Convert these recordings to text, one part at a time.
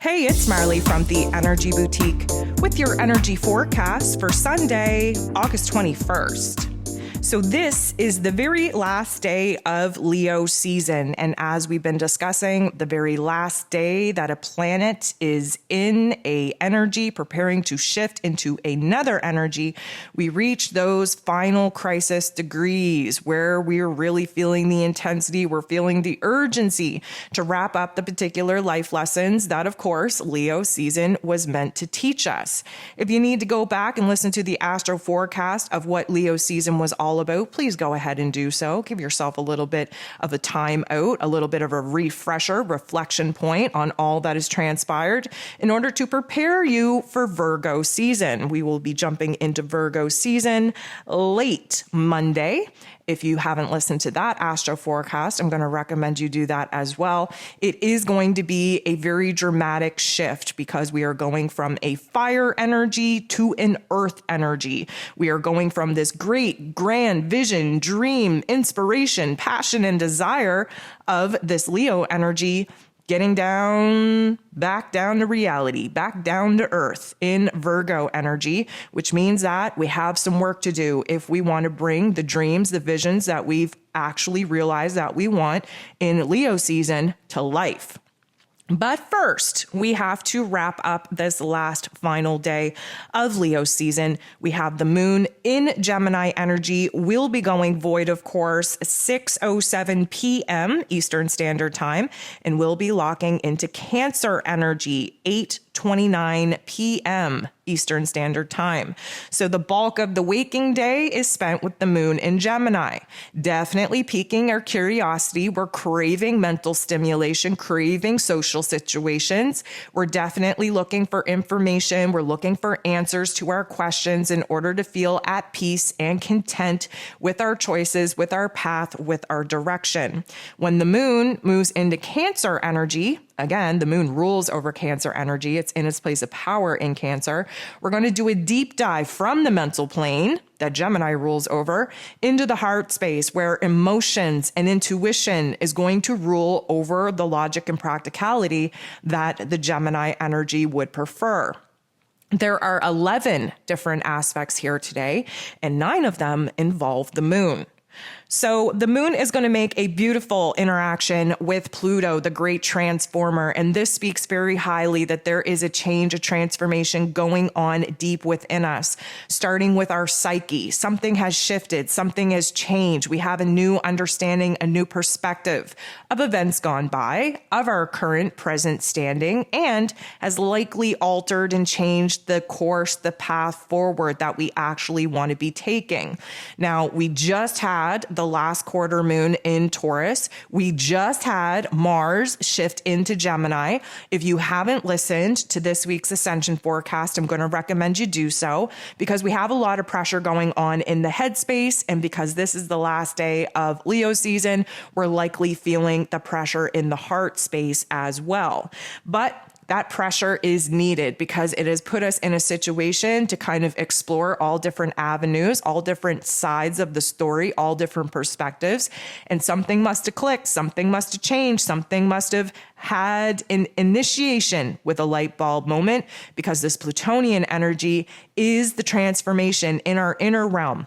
Hey, it's Marley from the Energy Boutique with your energy forecast for Sunday, August 21st. So this is the very last day of Leo season. And as we've been discussing, the very last day that a planet is in a energy preparing to shift into another energy, we reach those final crisis degrees where we're really feeling the intensity, we're feeling the urgency to wrap up the particular life lessons that, of course, Leo season was meant to teach us. If you need to go back and listen to the astro forecast of what Leo season was all about, please go ahead and do so. Give yourself a little bit of a time out, a little bit of a refresher, reflection point on all that has transpired in order to prepare you for Virgo season. We will be jumping into Virgo season late Monday. If you haven't listened to that astro forecast, I'm going to recommend you do that as well. It is going to be a very dramatic shift because we are going from a fire energy to an earth energy. We are going from this great, grand vision, dream, inspiration, passion, and desire of this Leo energy getting back down to reality, back down to earth in Virgo energy, which means that we have some work to do if we want to bring the dreams, the visions that we've actually realized that we want in Leo season to life. But first, we have to wrap up this last final day of Leo season. We have the moon in Gemini energy. We'll be going void, of course, 6:07 p.m. Eastern Standard Time, and we'll be locking into Cancer energy, 8:29 p.m. Eastern Standard Time. So the bulk of the waking day is spent with the moon in Gemini, definitely piquing our curiosity. We're craving mental stimulation, craving social situations. We're definitely looking for information. We're looking for answers to our questions in order to feel at peace and content with our choices, with our path, with our direction. When the moon moves into Cancer energy, again, the moon rules over Cancer energy. It's in its place of power in Cancer. We're going to do a deep dive from the mental plane that Gemini rules over into the heart space where emotions and intuition is going to rule over the logic and practicality that the Gemini energy would prefer. There are 11 different aspects here today, and 9 of them involve the moon. So the moon is going to make a beautiful interaction with Pluto, the great transformer. And this speaks very highly that there is a change, a transformation going on deep within us, starting with our psyche. Something has shifted. Something has changed. We have a new understanding, a new perspective of events gone by, of our current present standing, and has likely altered and changed the course, the path forward that we actually want to be taking. Now, we just had the last quarter moon in Taurus. We just had Mars shift into Gemini. If you haven't listened to this week's ascension forecast, I'm going to recommend you do so because we have a lot of pressure going on in the headspace. And because this is the last day of Leo season, we're likely feeling the pressure in the heart space as well. But that pressure is needed because it has put us in a situation to kind of explore all different avenues, all different sides of the story, all different perspectives. And something must have clicked, something must have changed, something must have had an initiation with a light bulb moment because this Plutonian energy is the transformation in our inner realm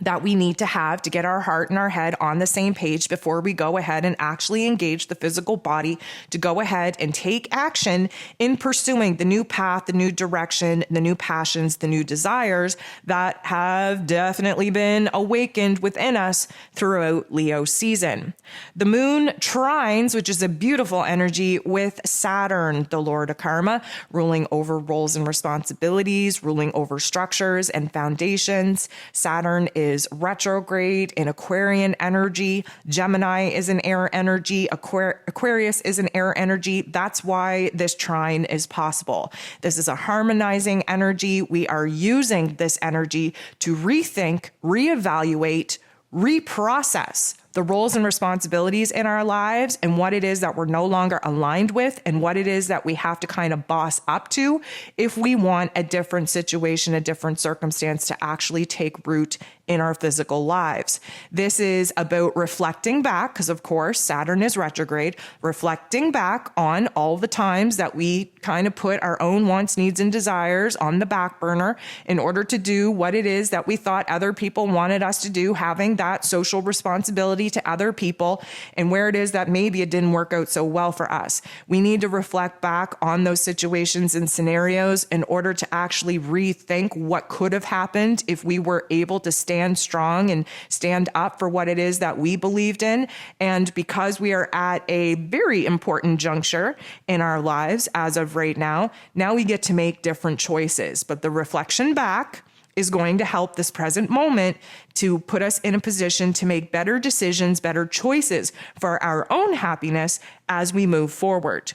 that we need to have to get our heart and our head on the same page before we go ahead and actually engage the physical body to go ahead and take action in pursuing the new path, the new direction, the new passions, the new desires that have definitely been awakened within us throughout Leo season. The moon trines, which is a beautiful energy, with Saturn, the Lord of Karma, ruling over roles and responsibilities, ruling over structures and foundations. Saturn is retrograde in Aquarian energy. Gemini is an air energy. Aquarius is an air energy. That's why this trine is possible. This is a harmonizing energy. We are using this energy to rethink, reevaluate, reprocess the roles and responsibilities in our lives and what it is that we're no longer aligned with and what it is that we have to kind of boss up to if we want a different situation, a different circumstance to actually take root in our physical lives. This is about reflecting back, because of course, Saturn is retrograde, reflecting back on all the times that we kind of put our own wants, needs, and desires on the back burner in order to do what it is that we thought other people wanted us to do, having that social responsibility to other people, and where it is that maybe it didn't work out so well for us. We need to reflect back on those situations and scenarios in order to actually rethink what could have happened if we were able to stand strong and stand up for what it is that we believed in. And because we are at a very important juncture in our lives as of right now we get to make different choices. But the reflection back is going to help this present moment to put us in a position to make better decisions, better choices for our own happiness as we move forward.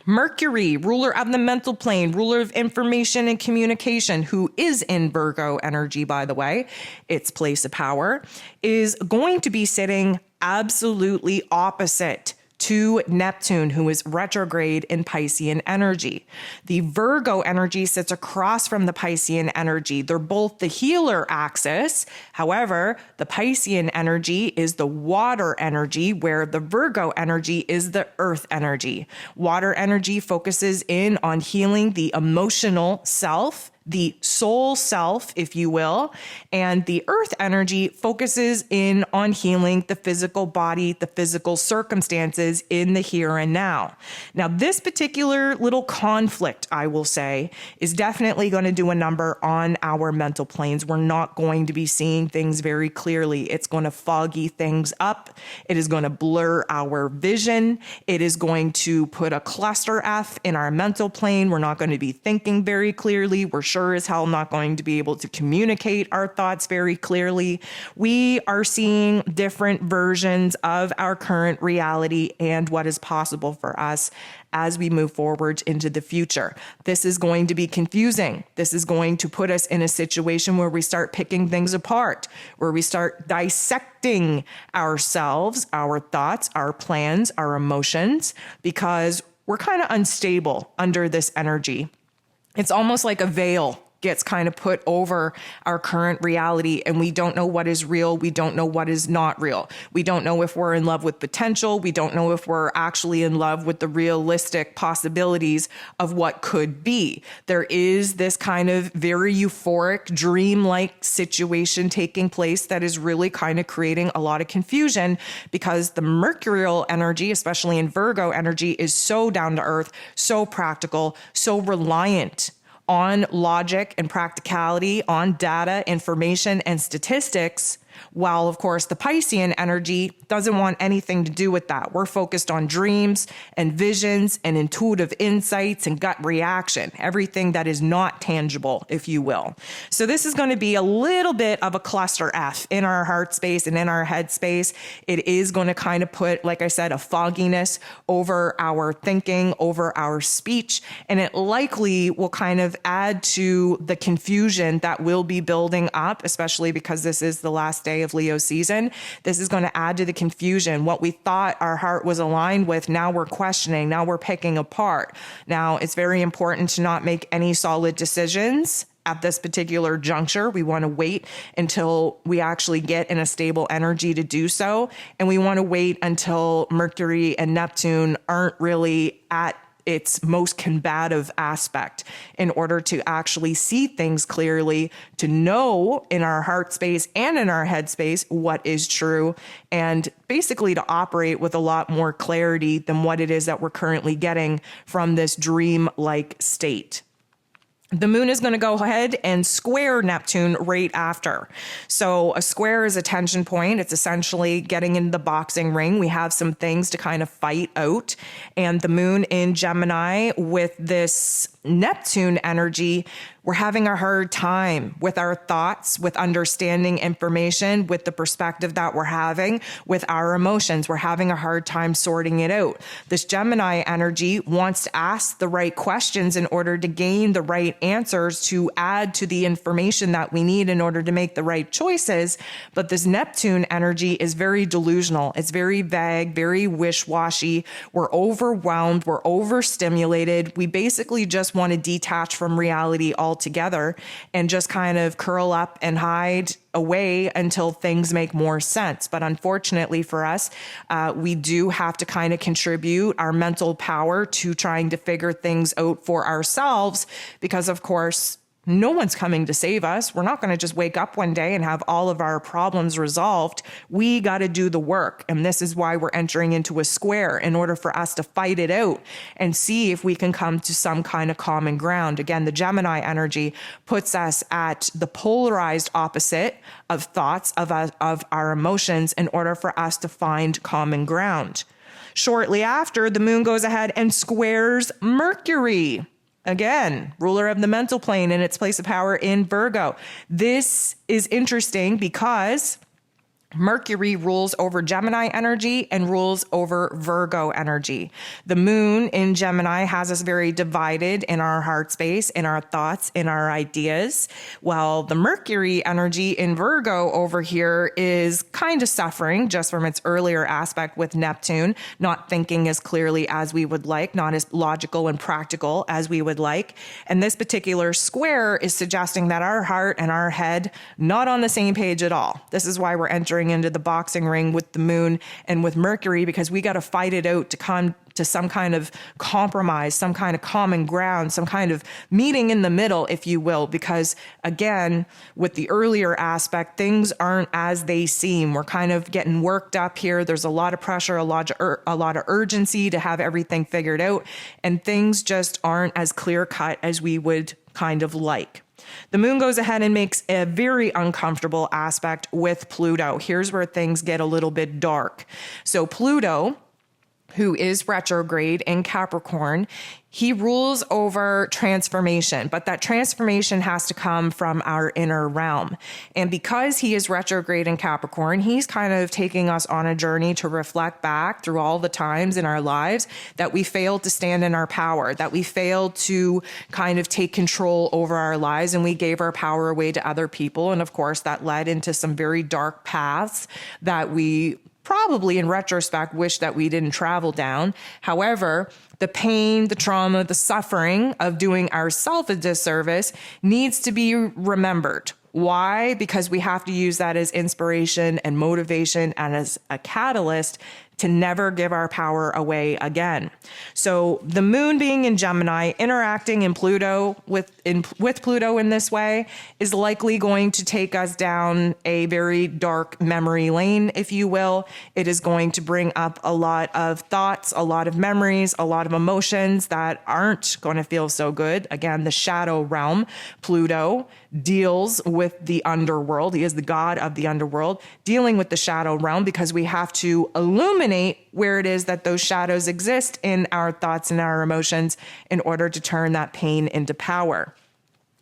Mercury, ruler of the mental plane, ruler of information and communication, who is in Virgo energy, by the way, its place of power, is going to be sitting absolutely opposite to Neptune, who is retrograde in Piscean energy. The Virgo energy sits across from the Piscean energy. They're both the healer axis. However, the Piscean energy is the water energy, where the Virgo energy is the earth energy. Water energy focuses in on healing the emotional self, the soul self, if you will, and the earth energy focuses in on healing the physical body, the physical circumstances in the here and now. Now, this particular little conflict, I will say, is definitely going to do a number on our mental planes. We're not going to be seeing things very clearly. It's going to foggy things up. It is going to blur our vision. It is going to put a cluster F in our mental plane. We're not going to be thinking very clearly. We're sure as hell not going to be able to communicate our thoughts very clearly. We are seeing different versions of our current reality and what is possible for us as we move forward into the future. This is going to be confusing. This is going to put us in a situation where we start picking things apart, where we start dissecting ourselves, our thoughts, our plans, our emotions, because we're kind of unstable under this energy. It's almost like a veil gets kind of put over our current reality, and we don't know what is real. We don't know what is not real. We don't know if we're in love with potential. We don't know if we're actually in love with the realistic possibilities of what could be. There is this kind of very euphoric, dream-like situation taking place that is really kind of creating a lot of confusion, because the mercurial energy, especially in Virgo energy, is so down to earth, so practical, so reliant on logic and practicality, on data, information, and statistics, while, of course, the Piscean energy doesn't want anything to do with that. We're focused on dreams and visions and intuitive insights and gut reaction, everything that is not tangible, if you will. So this is going to be a little bit of a cluster F in our heart space and in our head space. It is going to kind of put, like I said, a fogginess over our thinking, over our speech, and it likely will kind of add to the confusion that will be building up, especially because this is the last day of Leo season. This is going to add to the confusion. What we thought our heart was aligned with, now we're questioning, now we're picking apart. Now, it's very important to not make any solid decisions at this particular juncture. We want to wait until we actually get in a stable energy to do so. And we want to wait until Mercury and Neptune aren't really at its most combative aspect in order to actually see things clearly, to know in our heart space and in our head space what is true, and basically to operate with a lot more clarity than what it is that we're currently getting from this dream-like state. The moon is going to go ahead and square Neptune right after. So a square is a tension point. It's essentially getting in the boxing ring. We have some things to kind of fight out. And the moon in Gemini with this Neptune energy We're having a hard time with our thoughts, with understanding information, with the perspective that we're having, with our emotions. We're having a hard time sorting it out. This Gemini energy wants to ask the right questions in order to gain the right answers to add to the information that we need in order to make the right choices. But this Neptune energy is very delusional. It's very vague, very wish-washy. We're overwhelmed. We're overstimulated. We basically just want to detach from reality altogether and just kind of curl up and hide away until things make more sense. But unfortunately for us, we do have to kind of contribute our mental power to trying to figure things out for ourselves because, of course, no one's coming to save us. We're not going to just wake up one day and have all of our problems resolved. We got to do the work. And this is why we're entering into a square in order for us to fight it out and see if we can come to some kind of common ground. Again, the Gemini energy puts us at the polarized opposite of thoughts, of our emotions, in order for us to find common ground. Shortly after, the moon goes ahead and squares Mercury. Again, ruler of the mental plane in its place of power in Virgo. This is interesting because Mercury rules over Gemini energy and rules over Virgo energy. The moon in Gemini has us very divided in our heart space, in our thoughts, in our ideas, while the Mercury energy in Virgo over here is kind of suffering just from its earlier aspect with Neptune, not thinking as clearly as we would like, not as logical and practical as we would like. And this particular square is suggesting that our heart and our head not on the same page at all. This is why we're entering into the boxing ring with the moon and with Mercury, because we got to fight it out to come to some kind of compromise, some kind of common ground, some kind of meeting in the middle, if you will, because again, with the earlier aspect, things aren't as they seem. We're kind of getting worked up here. There's a lot of pressure, a lot of urgency to have everything figured out, and things just aren't as clear cut as we would kind of like. The moon goes ahead and makes a very uncomfortable aspect with Pluto. Here's where things get a little bit dark. So Pluto, who is retrograde in Capricorn, he rules over transformation, but that transformation has to come from our inner realm. And because he is retrograde in Capricorn, he's kind of taking us on a journey to reflect back through all the times in our lives that we failed to stand in our power, that we failed to kind of take control over our lives, and we gave our power away to other people. And of course, that led into some very dark paths that we probably in retrospect wish that we didn't travel down. However, the pain, the trauma, the suffering of doing ourselves a disservice needs to be remembered. Why? Because we have to use that as inspiration and motivation and as a catalyst to never give our power away again. So the moon being in Gemini, interacting in Pluto with Pluto in this way is likely going to take us down a very dark memory lane, if you will. It is going to bring up a lot of thoughts, a lot of memories, a lot of emotions that aren't going to feel so good. Again, the shadow realm, Pluto deals with the underworld. He is the god of the underworld, dealing with the shadow realm because we have to illuminate where it is that those shadows exist in our thoughts and our emotions in order to turn that pain into power.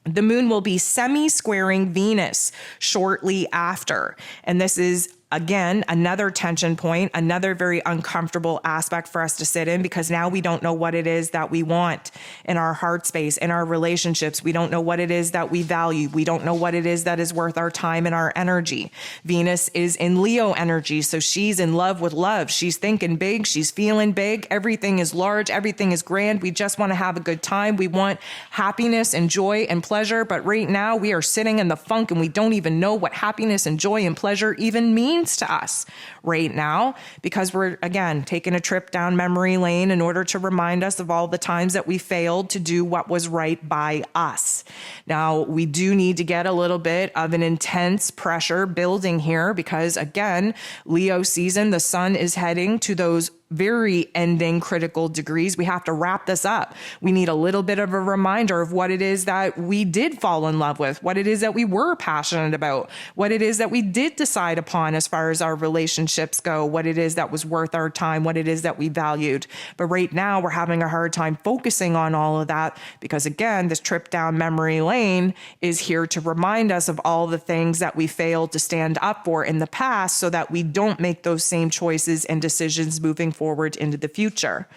The moon will be semi-squaring Venus shortly after, and this is again, another tension point, another very uncomfortable aspect for us to sit in, because now we don't know what it is that we want in our heart space, in our relationships. We don't know what it is that we value. We don't know what it is that is worth our time and our energy. Venus is in Leo energy, so she's in love with love. She's thinking big. She's feeling big. Everything is large. Everything is grand. We just want to have a good time. We want happiness and joy and pleasure. But right now we are sitting in the funk and we don't even know what happiness and joy and pleasure even means to us right now, because we're, again, taking a trip down memory lane in order to remind us of all the times that we failed to do what was right by us. Now, we do need to get a little bit of an intense pressure building here because, again, Leo season, the sun is heading to those very ending critical degrees. We have to wrap this up. We need a little bit of a reminder of what it is that we did fall in love with, what it is that we were passionate about, what it is that we did decide upon as far as our relationships go, what it is that was worth our time, what it is that we valued. But right now we're having a hard time focusing on all of that because, again, this trip down memory lane is here to remind us of all the things that we failed to stand up for in the past so that we don't make those same choices and decisions moving forward into the future.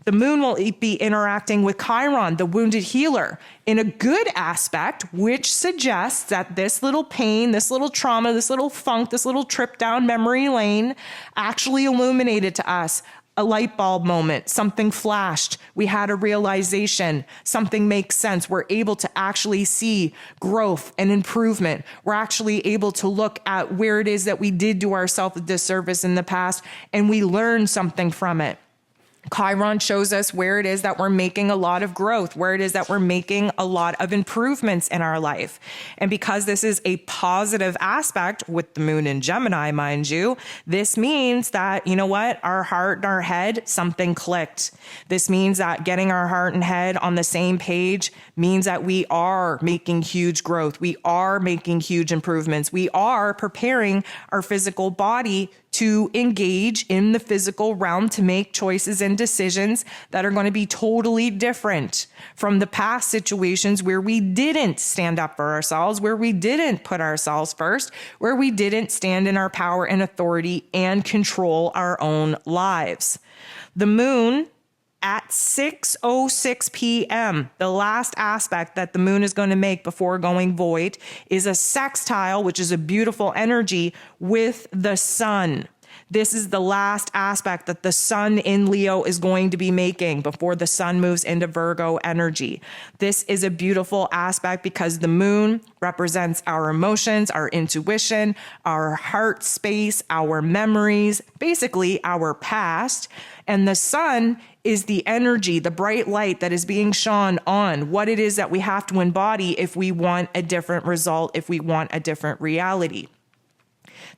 The moon will be interacting with Chiron, the wounded healer, in a good aspect, which suggests that this little pain, this little trauma, this little funk, this little trip down memory lane actually illuminated to us a light bulb moment. Something flashed. We had a realization. Something makes sense. We're able to actually see growth and improvement. We're actually able to look at where it is that we did do ourselves a disservice in the past, and we learn something from it. Chiron shows us where it is that we're making a lot of growth, where it is that we're making a lot of improvements in our life. And because this is a positive aspect with the moon in Gemini, mind you, this means that, you know what, our heart and our head, something clicked. This means that getting our heart and head on the same page means that we are making huge growth. We are making huge improvements. We are preparing our physical body to engage in the physical realm to make choices and decisions that are going to be totally different from the past situations where we didn't stand up for ourselves, where we didn't put ourselves first, where we didn't stand in our power and authority and control our own lives. The moon at 6:06 p.m., the last aspect that the moon is going to make before going void is a sextile, which is a beautiful energy with the sun. This is the last aspect that the sun in Leo is going to be making before the sun moves into Virgo energy. This is a beautiful aspect because the moon represents our emotions, our intuition, our heart space, our memories, basically our past. And the sun is the energy, the bright light that is being shone on what it is that we have to embody if we want a different result, if we want a different reality.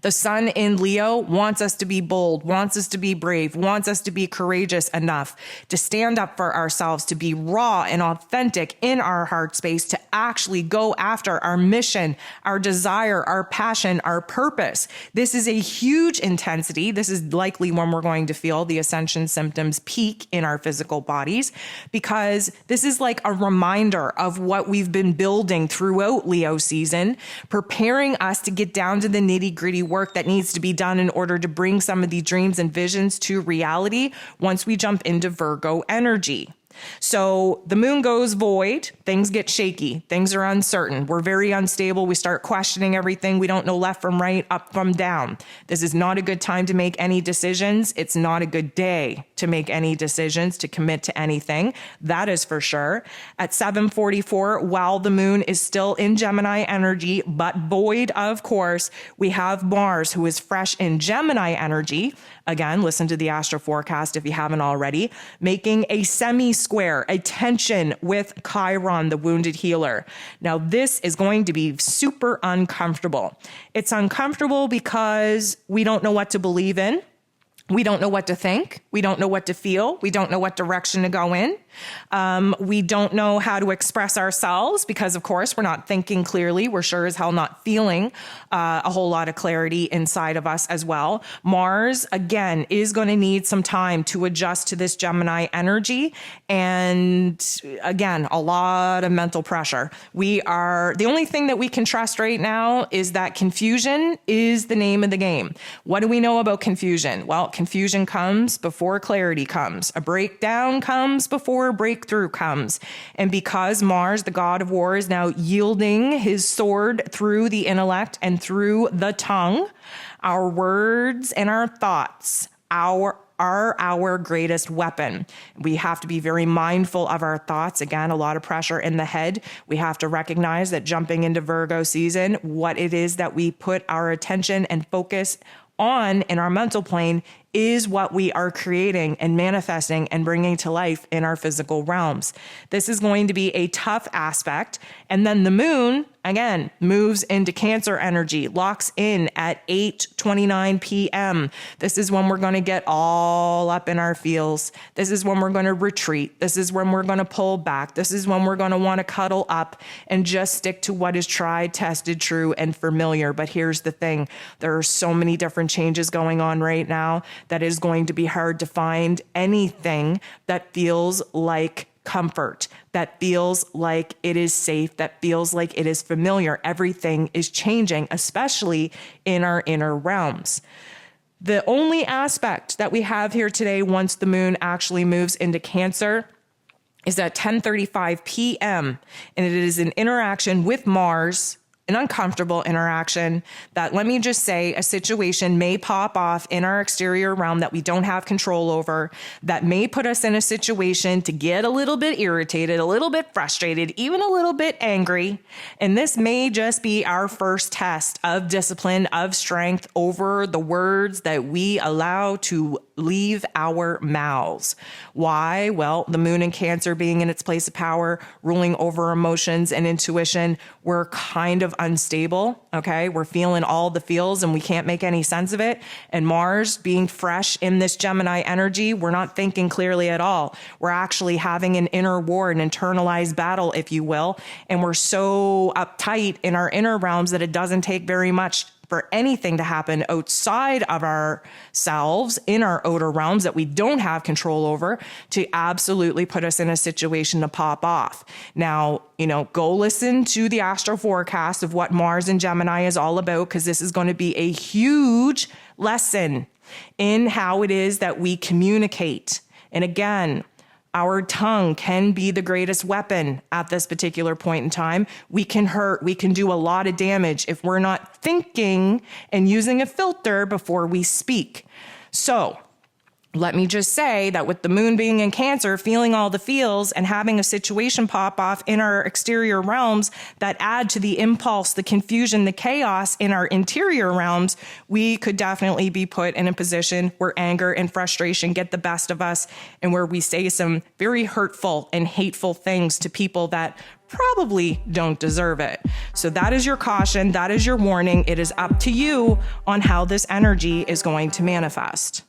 The sun in Leo wants us to be bold, wants us to be brave, wants us to be courageous enough to stand up for ourselves, to be raw and authentic in our heart space, to actually go after our mission, our desire, our passion, our purpose. This is a huge intensity. This is likely when we're going to feel the ascension symptoms peak in our physical bodies, because this is like a reminder of what we've been building throughout Leo season, preparing us to get down to the nitty-gritty work that needs to be done in order to bring some of the dreams and visions to reality once we jump into Virgo energy. So the moon goes void, things get shaky, things are uncertain, we're very unstable, we start questioning everything, we don't know left from right, up from down. This is not a good time to make any decisions. It's not a good day to make any decisions, to commit to anything. That is for sure. At 7:44, while the moon is still in Gemini energy, but void, of course, we have Mars, who is fresh in Gemini energy. Again, listen to the astro forecast if you haven't already, making a semi-square, a tension with Chiron, the wounded healer. Now, this is going to be super uncomfortable. It's uncomfortable because we don't know what to believe in. We don't know what to think. We don't know what to feel. We don't know what direction to go in. We don't know how to express ourselves because, of course, we're not thinking clearly. We're sure as hell not feeling a whole lot of clarity inside of us as well. Mars, again, is going to need some time to adjust to this Gemini energy. And again, a lot of mental pressure. The only thing that we can trust right now is that confusion is the name of the game. What do we know about confusion? Well, confusion comes before clarity comes. A breakdown comes before breakthrough comes. And because Mars, the god of war, is now yielding his sword through the intellect and through the tongue, our words and our thoughts are our greatest weapon. We have to be very mindful of our thoughts. Again, a lot of pressure in the head. We have to recognize that jumping into Virgo season, what it is that we put our attention and focus on in our mental plane is what we are creating and manifesting and bringing to life in our physical realms. This is going to be a tough aspect. And then the moon, again, moves into Cancer energy, locks in at 8:29 p.m. This is when we're going to get all up in our feels. This is when we're going to retreat. This is when we're going to pull back. This is when we're going to want to cuddle up and just stick to what is tried, tested, true, and familiar. But here's the thing. There are so many different changes going on right now that it is going to be hard to find anything that feels like comfort, that feels like it is safe, that feels like it is familiar. Everything is changing, especially in our inner realms. The only aspect that we have here today, once the moon actually moves into Cancer, is at 10:35 p.m. And it is an interaction with Mars, an uncomfortable interaction that, let me just say, a situation may pop off in our exterior realm that we don't have control over, that may put us in a situation to get a little bit irritated, a little bit frustrated, even a little bit angry. And this may just be our first test of discipline, of strength over the words that we allow to leave our mouths. Why? Well, the moon in Cancer being in its place of power, ruling over emotions and intuition, we're kind of unstable, okay? We're feeling all the feels and we can't make any sense of it. And Mars being fresh in this Gemini energy, we're not thinking clearly at all. We're actually having an inner war, an internalized battle, if you will. And we're so uptight in our inner realms that it doesn't take very much for anything to happen outside of ourselves in our outer realms that we don't have control over to absolutely put us in a situation to pop off. Now, go listen to the astro forecast of what Mars and Gemini is all about, because this is going to be a huge lesson in how it is that we communicate. And again, our tongue can be the greatest weapon at this particular point in time. We can hurt, we can do a lot of damage if we're not thinking and using a filter before we speak. So let me just say that with the moon being in Cancer, feeling all the feels and having a situation pop off in our exterior realms that add to the impulse, the confusion, the chaos in our interior realms, we could definitely be put in a position where anger and frustration get the best of us and where we say some very hurtful and hateful things to people that probably don't deserve it. So that is your caution. That is your warning. It is up to you on how this energy is going to manifest.